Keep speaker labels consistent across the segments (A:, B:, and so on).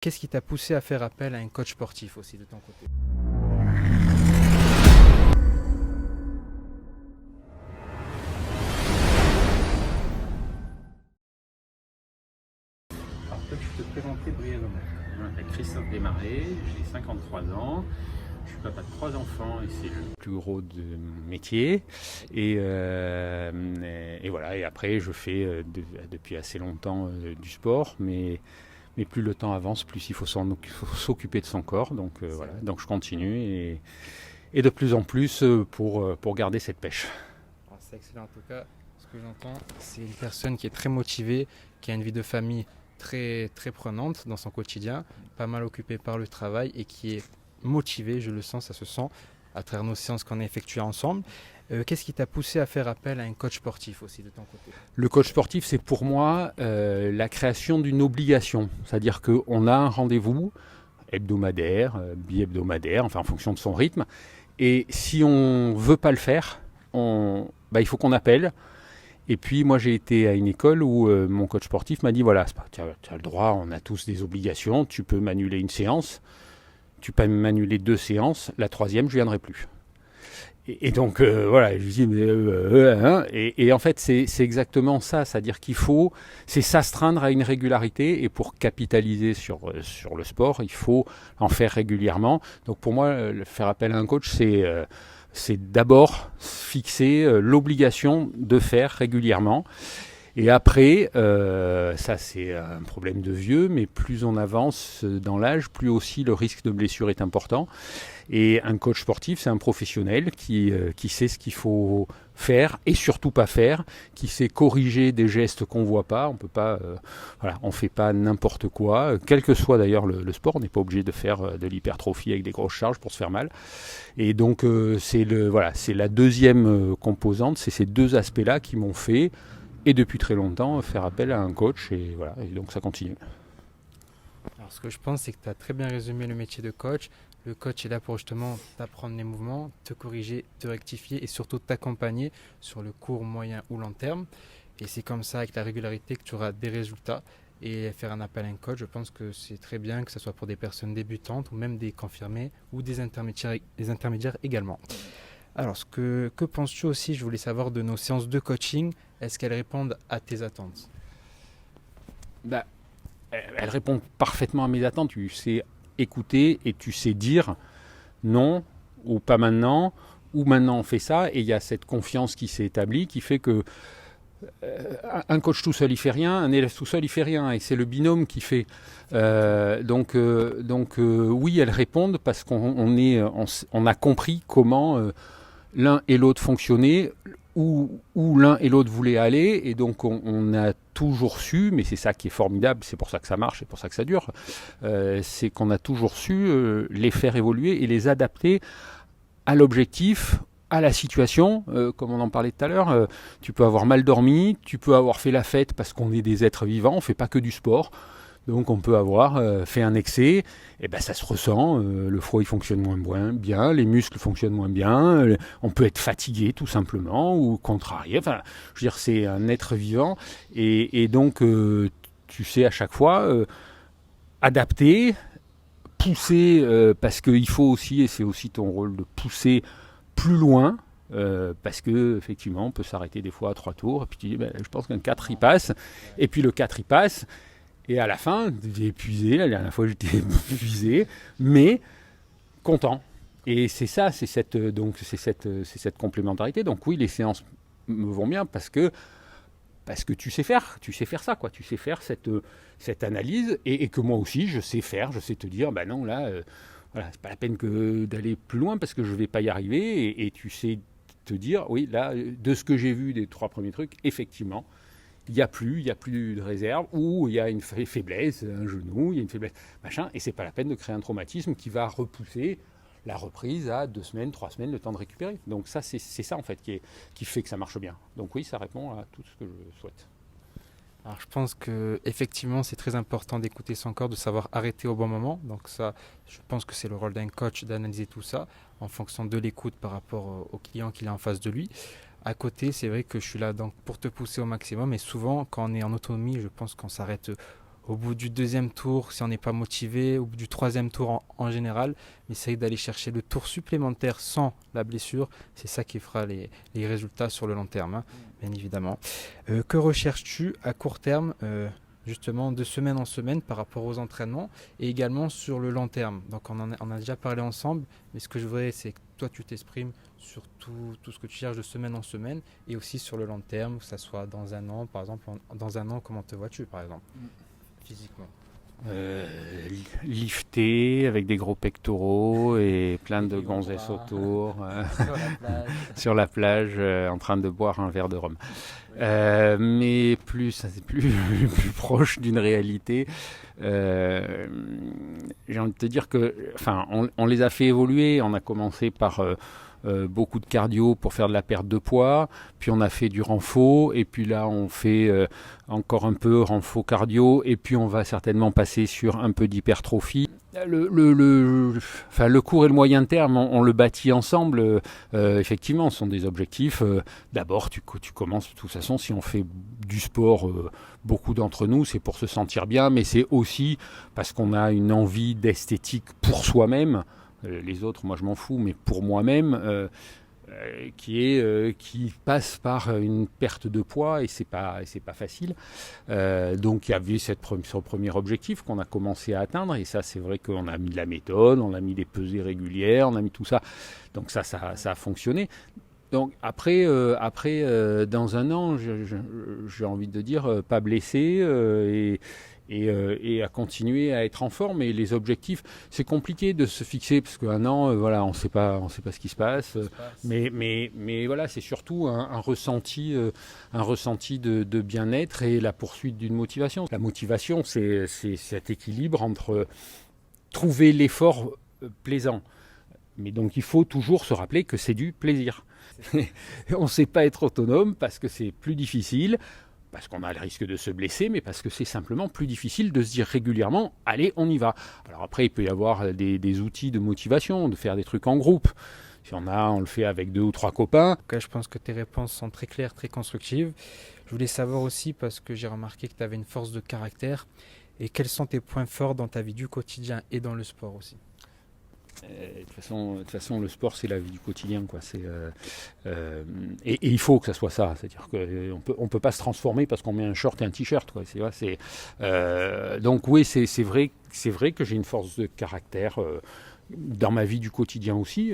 A: Qu'est-ce qui t'a poussé à faire appel à un coach sportif aussi de ton côté?
B: Alors, peux-tu te présenter brièvement? Je m'appelle Christophe Desmarais, j'ai 53 ans, je suis papa de 3 enfants et c'est le plus gros de mon métier. Et voilà, et après je fais depuis assez longtemps du sport, mais plus le temps avance, plus il faut s'occuper de son corps. Donc voilà, donc je continue et de plus en plus pour garder cette pêche.
A: C'est excellent en tout cas. Ce que j'entends, c'est une personne qui est très motivée, qui a une vie de famille très, très prenante dans son quotidien, pas mal occupée par le travail et qui est motivée, je le sens, ça se sent à travers nos séances qu'on a effectuées ensemble. Qu'est-ce qui t'a poussé à faire appel à un coach sportif aussi de ton côté?
B: Le coach sportif, c'est pour moi la création d'une obligation. C'est-à-dire qu'on a un rendez-vous hebdomadaire, bi-hebdomadaire, enfin en fonction de son rythme. Et si on ne veut pas le faire, il faut qu'on appelle. Et puis moi j'ai été à une école où mon coach sportif m'a dit voilà, tu as le droit, on a tous des obligations, tu peux m'annuler une séance, tu peux m'annuler 2 séances, la troisième je ne viendrai plus. Et donc voilà, je lui dis et en fait c'est exactement ça, c'est-à-dire c'est s'astreindre à une régularité et pour capitaliser sur le sport, il faut en faire régulièrement. Donc pour moi, faire appel à un coach, c'est d'abord fixer l'obligation de faire régulièrement. Et après, ça c'est un problème de vieux, mais plus on avance dans l'âge, plus aussi le risque de blessure est important. Et un coach sportif, c'est un professionnel qui sait ce qu'il faut faire et surtout pas faire, qui sait corriger des gestes qu'on voit pas. On peut pas, on fait pas n'importe quoi, quel que soit d'ailleurs le sport. On n'est pas obligé de faire de l'hypertrophie avec des grosses charges pour se faire mal. Et donc c'est la deuxième composante, c'est ces deux aspects-là qui m'ont fait, et depuis très longtemps, faire appel à un coach. Et voilà, et donc ça continue.
A: Alors, ce que je pense, c'est que tu as très bien résumé le métier de coach. Le coach est là pour justement t'apprendre les mouvements, te corriger, te rectifier et surtout t'accompagner sur le court, moyen ou long terme. Et c'est comme ça, avec la régularité, que tu auras des résultats. Et faire un appel à un coach, je pense que c'est très bien, que ce soit pour des personnes débutantes ou même des confirmés ou des intermédiaires également. Alors, que penses-tu aussi, je voulais savoir, de nos séances de coaching? Est-ce qu'elles répondent à tes attentes?
B: Bah, elle répond parfaitement à mes attentes. Tu sais écouter et tu sais dire non ou pas maintenant, ou maintenant on fait ça. Et il y a cette confiance qui s'est établie qui fait que un coach tout seul il fait rien, un élève tout seul il fait rien. Et c'est le binôme qui fait. Oui, elles répondent parce on a compris comment l'un et l'autre fonctionnaient, où l'un et l'autre voulaient aller, et donc on a toujours su, mais c'est ça qui est formidable, c'est pour ça que ça marche, c'est pour ça que ça dure, c'est qu'on a toujours su les faire évoluer et les adapter à l'objectif, à la situation, comme on en parlait tout à l'heure. Tu peux avoir mal dormi, tu peux avoir fait la fête parce qu'on est des êtres vivants, on ne fait pas que du sport. Donc on peut avoir fait un excès, et ben ça se ressent, le foie il fonctionne moins bien, les muscles fonctionnent moins bien, on peut être fatigué tout simplement, ou contrarié, enfin je veux dire c'est un être vivant, et donc tu sais à chaque fois adapter, pousser, parce qu'il faut aussi, et c'est aussi ton rôle de pousser plus loin, parce que effectivement on peut s'arrêter des fois à 3 tours, et puis tu dis je pense qu'un 4 il passe, et puis le 4 il passe, et à la fin, j'ai épuisé, la dernière fois j'étais épuisé, mais content. Et c'est ça, c'est cette complémentarité. Donc oui, les séances me vont bien parce que tu sais faire ça, quoi. Tu sais faire cette analyse, et que moi aussi je sais te dire, bah non, là, voilà, c'est pas la peine d'aller plus loin parce que je vais pas y arriver, et tu sais te dire, oui, là, de ce que j'ai vu des 3 premiers trucs, effectivement, il n'y a plus de réserve, ou il y a une faiblesse, un genou, il y a une faiblesse, machin, et c'est pas la peine de créer un traumatisme qui va repousser la reprise à 2 semaines, 3 semaines, le temps de récupérer. Donc ça, c'est ça en fait qui fait que ça marche bien. Donc oui, ça répond à tout ce que je souhaite.
A: Alors, je pense que effectivement, c'est très important d'écouter son corps, de savoir arrêter au bon moment. Donc ça, je pense que c'est le rôle d'un coach d'analyser tout ça en fonction de l'écoute par rapport au client qu'il a en face de lui. À côté, c'est vrai que je suis là donc pour te pousser au maximum. Et souvent, quand on est en autonomie, je pense qu'on s'arrête Au bout du deuxième tour, si on n'est pas motivé, au bout du troisième tour en général, essaye d'aller chercher le tour supplémentaire sans la blessure. C'est ça qui fera les résultats sur le long terme, hein, bien évidemment. Que recherches-tu à court terme justement de semaine en semaine par rapport aux entraînements et également sur le long terme? Donc on a déjà parlé ensemble, mais ce que je voudrais c'est que toi tu t'exprimes sur tout ce que tu cherches de semaine en semaine et aussi sur le long terme, que ça soit dans un an, par exemple, dans un an, comment te vois-tu par exemple physiquement?
B: Lifté avec des gros pectoraux et plein de gonzesses autour sur la plage en train de boire un verre de rhum. Mais c'est plus proche d'une réalité. J'ai envie de te dire que, on les a fait évoluer. On a commencé par beaucoup de cardio pour faire de la perte de poids, puis on a fait du renfo, et puis là on fait encore un peu renfo cardio, et puis on va certainement passer sur un peu d'hypertrophie. Le court et le moyen terme, on le bâtit ensemble. Effectivement, ce sont des objectifs. D'abord, tu commences, de toute façon, si on fait du sport, beaucoup d'entre nous, c'est pour se sentir bien, mais c'est aussi parce qu'on a une envie d'esthétique pour soi-même. Les autres, moi je m'en fous, mais pour moi-même, qui passe par une perte de poids et c'est pas facile. Donc il y avait ce premier objectif qu'on a commencé à atteindre et ça c'est vrai qu'on a mis de la méthode, on a mis des pesées régulières, on a mis tout ça. Donc ça a fonctionné. Donc après, dans un an, j'ai envie de dire pas blessé et à continuer à être en forme. Et les objectifs, c'est compliqué de se fixer parce qu'un an, on sait pas ce qui se passe. Mais voilà, c'est surtout un ressenti de bien-être et la poursuite d'une motivation. La motivation, c'est cet équilibre entre trouver l'effort plaisant. Mais donc il faut toujours se rappeler que c'est du plaisir. On ne sait pas être autonome parce que c'est plus difficile. Parce qu'on a le risque de se blesser, mais parce que c'est simplement plus difficile de se dire régulièrement « allez, on y va ». Alors après, il peut y avoir des outils de motivation, de faire des trucs en groupe. Si on le fait avec 2 ou 3 copains.
A: Je pense que tes réponses sont très claires, très constructives. Je voulais savoir aussi, parce que j'ai remarqué que tu avais une force de caractère, et quels sont tes points forts dans ta vie du quotidien et dans le sport aussi?
B: De toute façon, le sport, c'est la vie du quotidien, quoi. Et il faut que ça soit ça. C'est-à-dire qu'on peut pas se transformer parce qu'on met un short et un t-shirt, quoi. Donc oui, c'est vrai que j'ai une force de caractère dans ma vie du quotidien aussi.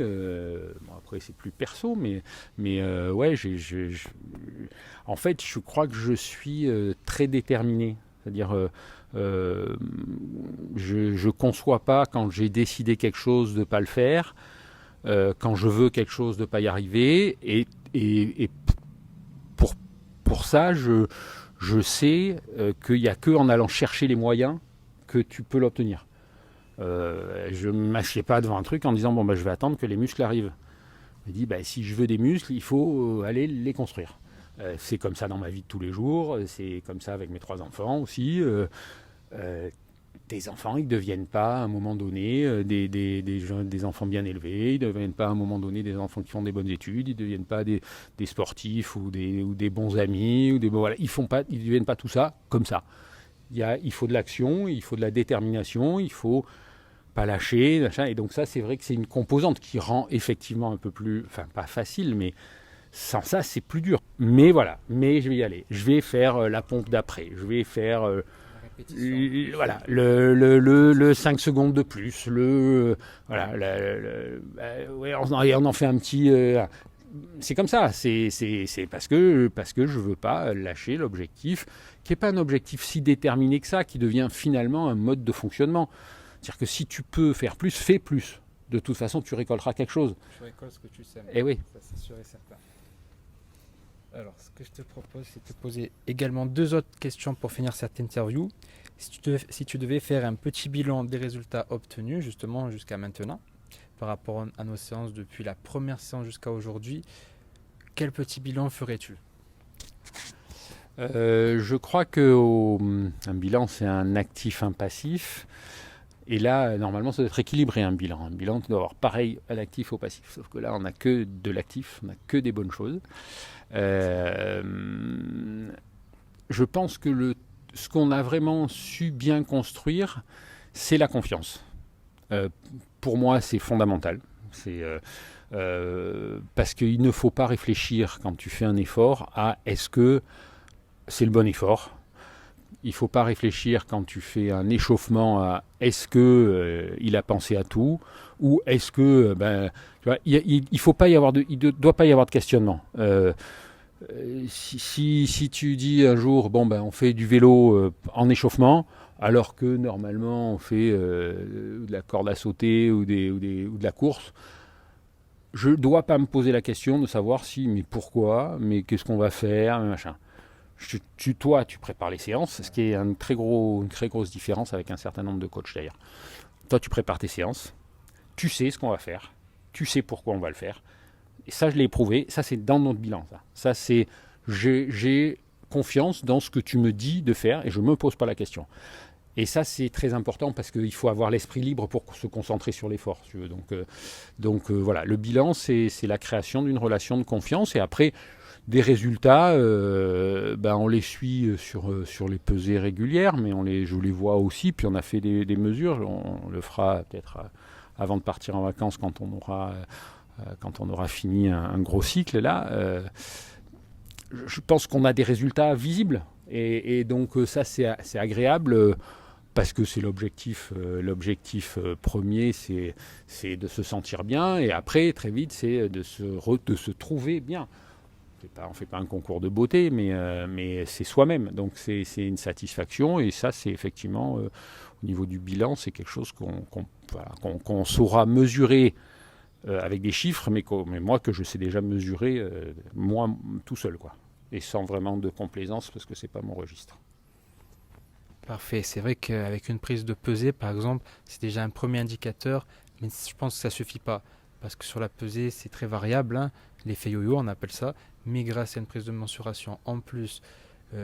B: Après, c'est plus perso, mais ouais, en fait, je crois que je suis très déterminé. C'est-à-dire, je conçois pas quand j'ai décidé quelque chose de pas le faire, quand je veux quelque chose de pas y arriver, et pour ça, je sais qu'il n'y a que en allant chercher les moyens que tu peux l'obtenir. Je ne m'assieds pas devant un truc en disant je vais attendre que les muscles arrivent. Je me dis si je veux des muscles, il faut aller les construire. C'est comme ça dans ma vie de tous les jours, c'est comme ça avec mes 3 enfants aussi. Des enfants, ils ne deviennent pas à un moment donné des enfants bien élevés, ils ne deviennent pas à un moment donné des enfants qui font des bonnes études, ils ne deviennent pas des sportifs ou des bons amis, ils ne deviennent pas tout ça comme ça. Il faut de l'action, il faut de la détermination, il faut pas lâcher, machin. Et donc ça, c'est vrai que c'est une composante qui rend effectivement un peu plus, pas facile, mais sans ça, c'est plus dur. Mais voilà, je vais y aller. Je vais faire la pompe d'après. Je vais faire le 5 secondes de plus. On en fait un petit. C'est comme ça. C'est parce que je veux pas lâcher l'objectif, qui n'est pas un objectif si déterminé que ça, qui devient finalement un mode de fonctionnement. C'est-à-dire que si tu peux faire plus, fais plus. De toute façon, tu récolteras quelque chose.
A: Tu récoltes ce que tu sèmes.
B: Eh oui.
A: Ça, c'est sûr et certain. Alors, ce que je te propose, c'est de te poser également 2 autres questions pour finir cette interview. Si tu devais faire un petit bilan des résultats obtenus, justement, jusqu'à maintenant, par rapport à nos séances depuis la première séance jusqu'à aujourd'hui, quel petit bilan ferais-tu?
B: Je crois qu'un bilan, c'est un actif, un passif. Et là, normalement, ça doit être équilibré, un bilan. Un bilan, tu dois avoir pareil à l'actif au passif. Sauf que là, on n'a que de l'actif, on n'a que des bonnes choses. Je pense que ce qu'on a vraiment su bien construire, c'est la confiance. Pour moi, c'est fondamental. Parce qu'il ne faut pas réfléchir quand tu fais un effort à est-ce que c'est le bon effort. Il ne faut pas réfléchir quand tu fais un échauffement à est-ce que il a pensé à tout ou est-ce que tu vois, il faut pas y avoir il ne doit pas y avoir de questionnement. Si tu dis un jour on fait du vélo en échauffement alors que normalement on fait de la corde à sauter ou de la course, je ne dois pas me poser la question de savoir mais pourquoi, mais qu'est-ce qu'on va faire, machin. Toi, tu prépares les séances, ce qui est une très grosse différence avec un certain nombre de coachs d'ailleurs. Toi, tu prépares tes séances, tu sais ce qu'on va faire, tu sais pourquoi on va le faire. Et ça, je l'ai éprouvé, ça c'est dans notre bilan. Ça c'est, j'ai confiance dans ce que tu me dis de faire et je ne me pose pas la question. Et ça, c'est très important parce qu'il faut avoir l'esprit libre pour se concentrer sur l'effort. Si tu veux. Donc voilà, le bilan, c'est la création d'une relation de confiance. Et après, des résultats, on les suit sur les pesées régulières, mais je les vois aussi. Puis on a fait des mesures. On le fera peut-être avant de partir en vacances quand on aura fini un gros cycle. Là, je pense qu'on a des résultats visibles. Et donc ça, c'est agréable. Parce que c'est l'objectif premier, c'est de se sentir bien, et après, très vite, c'est de se trouver bien. On ne fait pas un concours de beauté, mais c'est soi-même. Donc c'est une satisfaction, et ça, c'est effectivement, au niveau du bilan, c'est quelque chose qu'on saura mesurer avec des chiffres, mais moi, que je sais déjà mesurer, moi, tout seul, quoi. Et sans vraiment de complaisance, parce que ce n'est pas mon registre.
A: Parfait. C'est vrai qu'avec une prise de pesée, par exemple, c'est déjà un premier indicateur, mais je pense que ça ne suffit pas. Parce que sur la pesée, c'est très variable, hein, l'effet yo-yo, on appelle ça. Mais grâce à une prise de mensuration, en plus,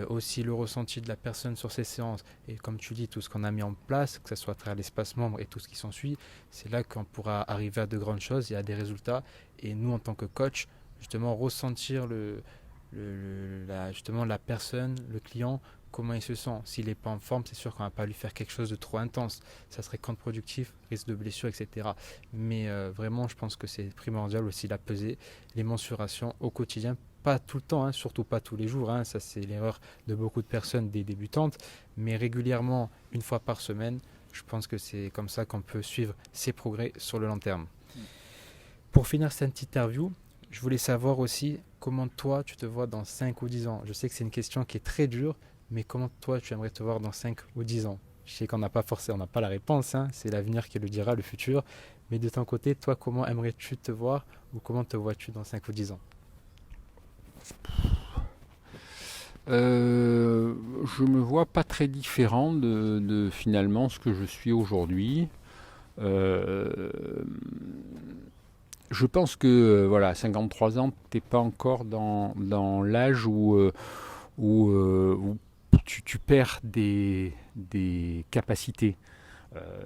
A: aussi le ressenti de la personne sur ses séances, et comme tu dis, tout ce qu'on a mis en place, que ce soit à travers l'espace membre et tout ce qui s'ensuit, c'est là qu'on pourra arriver à de grandes choses et à des résultats. Et nous, en tant que coach, justement, ressentir justement la personne, le client, comment il se sent. S'il n'est pas en forme, c'est sûr qu'on ne va pas lui faire quelque chose de trop intense. Ça serait contre-productif, risque de blessure, etc. Mais vraiment, je pense que c'est primordial aussi la pesée, les mensurations au quotidien. Pas tout le temps, hein, surtout pas tous les jours. Hein, ça, c'est l'erreur de beaucoup de personnes, des débutantes. Mais régulièrement, une fois par semaine, je pense que c'est comme ça qu'on peut suivre ses progrès sur le long terme. Pour finir cette interview, je voulais savoir aussi comment toi, tu te vois dans 5 ou 10 ans. Je sais que c'est une question qui est très dure, mais comment toi, tu aimerais te voir dans 5 ou 10 ans? Je sais qu'on n'a pas la réponse, hein, c'est l'avenir qui le dira, le futur. Mais de ton côté, toi, comment aimerais-tu te voir ou comment te vois-tu dans 5 ou 10 ans?
B: Je me vois pas très différent de finalement ce que je suis aujourd'hui. Je pense que voilà, 53 ans, t'es pas encore dans l'âge où tu perds des capacités.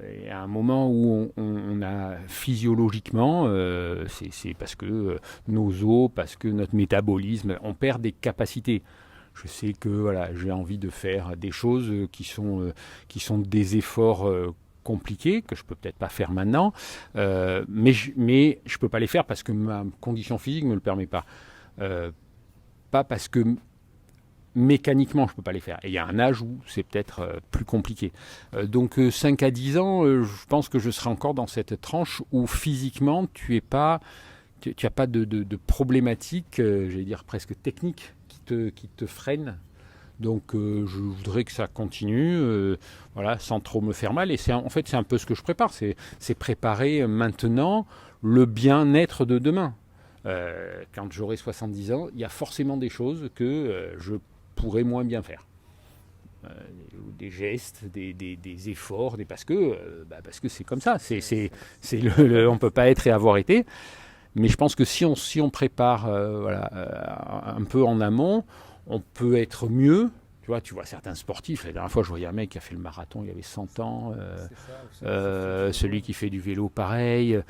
B: Et à un moment où on a physiologiquement, c'est parce que nos os, parce que notre métabolisme, on perd des capacités. Je sais que voilà, j'ai envie de faire des choses qui sont des efforts compliqués que je peux peut-être pas faire maintenant, mais je peux pas les faire parce que ma condition physique me le permet pas. Pas parce que mécaniquement, je ne peux pas les faire. Et il y a un âge où c'est peut-être plus compliqué. Donc 5 à 10 ans, je pense que je serai encore dans cette tranche où physiquement, tu n'as pas de problématiques, j'allais dire presque techniques, qui te freinent. Donc je voudrais que ça continue, voilà, sans trop me faire mal. Et en fait, c'est un peu ce que je prépare. C'est préparer maintenant le bien-être de demain. Quand j'aurai 70 ans, il y a forcément des choses que je pourrais moins bien faire. Des gestes, des efforts, parce que c'est comme ça. On ne peut pas être et avoir été. Mais je pense que si on prépare un peu en amont, on peut être mieux. Tu vois certains sportifs. La dernière fois, je voyais un mec qui a fait le marathon, il avait 100 ans. Celui qui fait du vélo, pareil.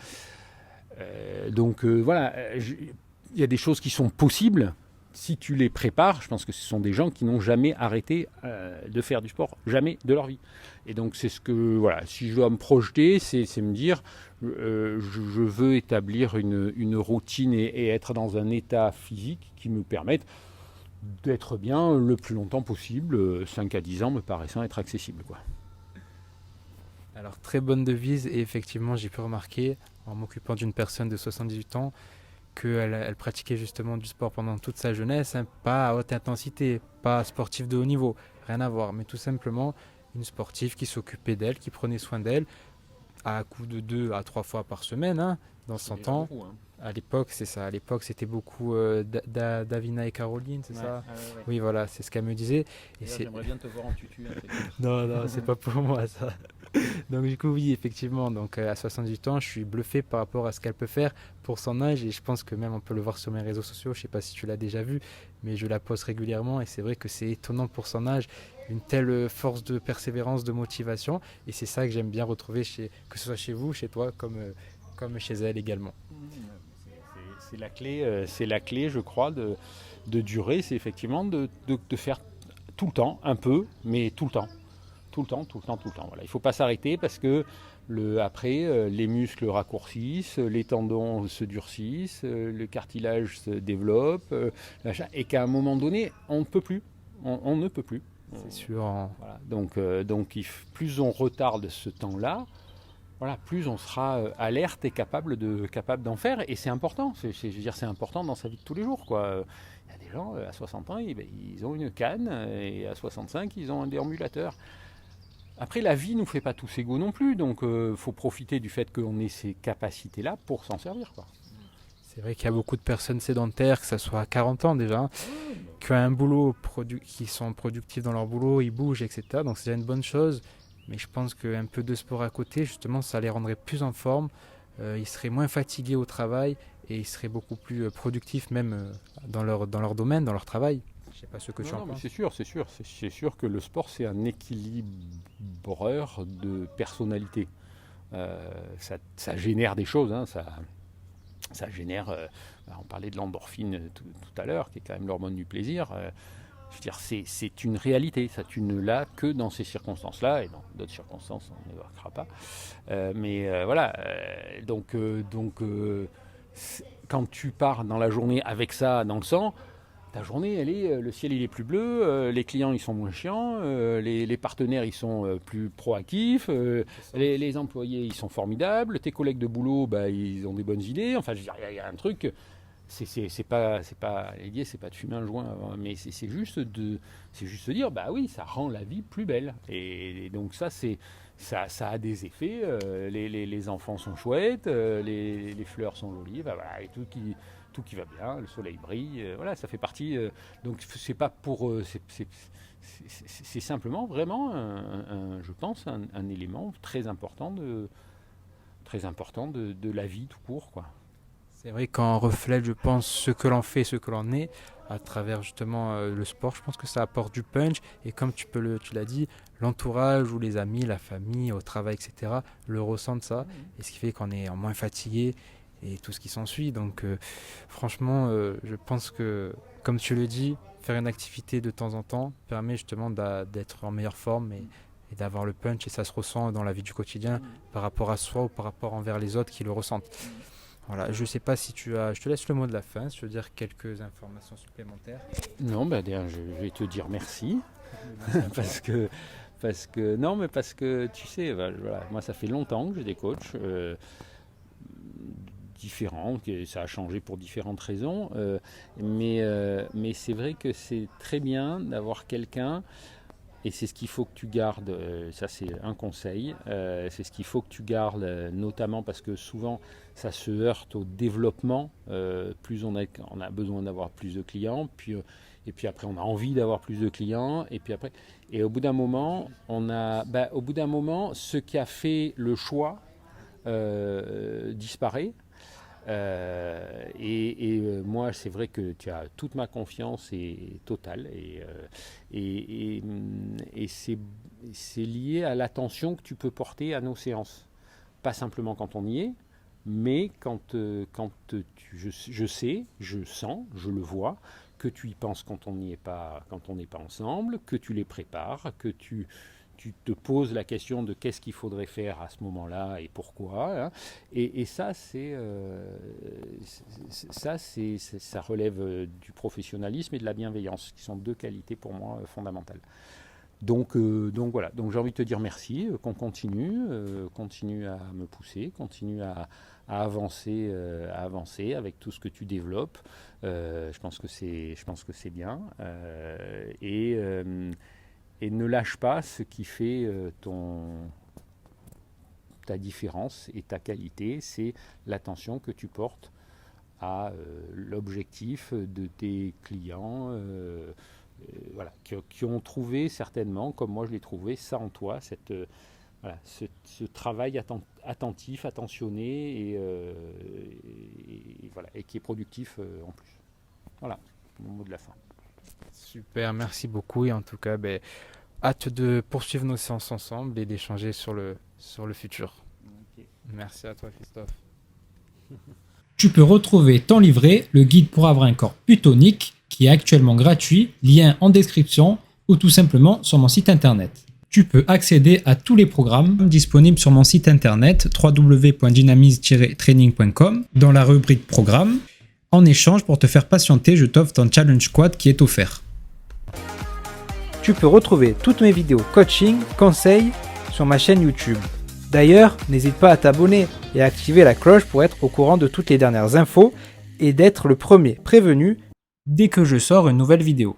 B: Donc voilà, il y a des choses qui sont possibles si tu les prépares, je pense que ce sont des gens qui n'ont jamais arrêté de faire du sport, jamais de leur vie. Et donc c'est ce que, voilà, si je dois me projeter, c'est me dire, je veux établir une routine et être dans un état physique qui me permette d'être bien le plus longtemps possible, 5 à 10 ans me paraissant être accessible, quoi.
A: Alors, très bonne devise, et effectivement, j'ai pu remarquer, en m'occupant d'une personne de 78 ans, qu'elle pratiquait justement du sport pendant toute sa jeunesse, hein, pas à haute intensité, pas sportif de haut niveau, rien à voir, mais tout simplement une sportive qui s'occupait d'elle, qui prenait soin d'elle, à coup de 2 à 3 fois par semaine, hein, dans son temps.
B: Beaucoup, hein.
A: À l'époque, c'est ça. À l'époque, c'était beaucoup Davina et Caroline, c'est ça?
B: Ouais.
A: Oui, voilà, c'est ce qu'elle me disait. Et c'est...
B: J'aimerais bien te voir en tutu.
A: Non, non, c'est pas pour moi ça. Donc du coup, oui, effectivement. Donc à 78 ans, je suis bluffé par rapport à ce qu'elle peut faire pour son âge. Et je pense que même on peut le voir sur mes réseaux sociaux. Je sais pas si tu l'as déjà vu, mais je la poste régulièrement. Et c'est vrai que c'est étonnant pour son âge, une telle force de persévérance, de motivation. Et c'est ça que j'aime bien retrouver, que ce soit chez vous, chez toi, comme chez elle également.
B: C'est la clé, je crois, de durer. C'est effectivement de faire tout le temps, un peu, mais tout le temps. Tout le temps. Voilà. Il ne faut pas s'arrêter parce que après, les muscles raccourcissent, les tendons se durcissent, le cartilage se développe, et qu'à un moment donné, on ne peut plus. On ne peut plus.
A: C'est sûr.
B: Voilà. Donc plus on retarde ce temps-là, voilà, plus on sera alerte et capable d'en faire. Et c'est important. Je veux dire, c'est important dans sa vie de tous les jours, quoi. Il y a des gens, à 60 ans, ils ont une canne, et à 65, ils ont un déambulateur. Après, la vie ne nous fait pas tous égaux non plus, donc faut profiter du fait qu'on ait ces capacités-là pour s'en servir, quoi.
A: C'est vrai qu'il y a beaucoup de personnes sédentaires, que ce soit à 40 ans déjà, qui ont un boulot, qui sont productifs dans leur boulot, ils bougent, etc. Donc c'est déjà une bonne chose. Mais je pense qu'un peu de sport à côté, justement, ça les rendrait plus en forme. Ils seraient moins fatigués au travail et ils seraient beaucoup plus productifs même dans leur domaine, dans leur travail. Je sais pas ce que tu en penses.
B: C'est sûr que le sport, c'est un équilibreur de personnalité. Ça génère des choses, hein, ça génère, on parlait de l'endorphine tout à l'heure, qui est quand même l'hormone du plaisir. Je veux dire, c'est une réalité, ça tu ne l'as que dans ces circonstances-là, et dans d'autres circonstances on n'évoquera pas. Quand tu pars dans la journée avec ça dans le sang, ta journée, le ciel il est plus bleu, les clients ils sont moins chiants, les partenaires ils sont plus proactifs, les employés ils sont formidables, tes collègues de boulot ils ont des bonnes idées. Enfin, je veux dire, il y a un truc. C'est pas l'idée, c'est pas de fumer un joint, mais c'est juste de dire oui, ça rend la vie plus belle. Et donc ça a des effets. Les enfants sont chouettes, les fleurs sont jolies, voilà, et tout qui va bien, le soleil brille, voilà, ça fait partie. Donc c'est pas pour, c'est simplement vraiment je pense un élément très important de la vie tout court, quoi.
A: C'est vrai qu'on reflète, je pense, ce que l'on fait, ce que l'on est, à travers justement le sport. Je pense que ça apporte du punch. Et comme tu l'as dit, l'entourage ou les amis, la famille, au travail, etc., le ressentent ça. Et ce qui fait qu'on est moins fatigué et tout ce qui s'ensuit. Donc franchement, je pense que, comme tu le dis, faire une activité de temps en temps permet justement d'être en meilleure forme et d'avoir le punch. Et ça se ressent dans la vie du quotidien par rapport à soi ou par rapport envers les autres qui le ressentent. Voilà, je ne sais pas si je te laisse le mot de la fin, si tu veux dire quelques informations supplémentaires.
B: Non, je vais te dire merci. parce que tu sais, voilà, moi ça fait longtemps que j'ai des coachs différents, ça a changé pour différentes raisons, mais c'est vrai que c'est très bien d'avoir quelqu'un. Et c'est ce qu'il faut que tu gardes, ça c'est un conseil, c'est ce qu'il faut que tu gardes, notamment parce que souvent ça se heurte au développement, plus on a besoin d'avoir plus de clients, et puis après on a envie d'avoir plus de clients, et au bout d'un moment, ce qui a fait le choix disparaît. Moi, c'est vrai que tu as toute ma confiance et totale, et c'est lié à l'attention que tu peux porter à nos séances. Pas simplement quand on y est, mais je sais, je sens, je le vois, que tu y penses quand on n'est pas ensemble, que tu les prépares, que tu te poses la question de qu'est-ce qu'il faudrait faire à ce moment-là et pourquoi. Hein. Et ça, ça relève du professionnalisme et de la bienveillance, qui sont 2 qualités pour moi fondamentales. Donc voilà, donc j'ai envie de te dire merci, qu'on continue à me pousser, continue à avancer avec tout ce que tu développes. Je pense que c'est bien. Et ne lâche pas ce qui fait ta différence et ta qualité, c'est l'attention que tu portes à l'objectif de tes clients. Voilà, qui ont trouvé certainement, comme moi je l'ai trouvé, ça en toi, ce travail attentif, attentionné et voilà, et qui est productif en plus. Voilà, mon mot de la fin.
A: Super, merci beaucoup. Et en tout cas, hâte de poursuivre nos séances ensemble et d'échanger sur le futur.
B: Okay.
A: Merci à toi, Christophe.
C: Tu peux retrouver ton livret, le guide pour avoir un corps plutonique, qui est actuellement gratuit, lien en description ou tout simplement sur mon site internet. Tu peux accéder à tous les programmes disponibles sur mon site internet www.dynamise-training.com dans la rubrique programme. En échange, pour te faire patienter, je t'offre ton challenge squat qui est offert.
D: Tu peux retrouver toutes mes vidéos coaching, conseils sur ma chaîne YouTube. D'ailleurs, n'hésite pas à t'abonner et à activer la cloche pour être au courant de toutes les dernières infos et d'être le premier prévenu dès que je sors une nouvelle vidéo.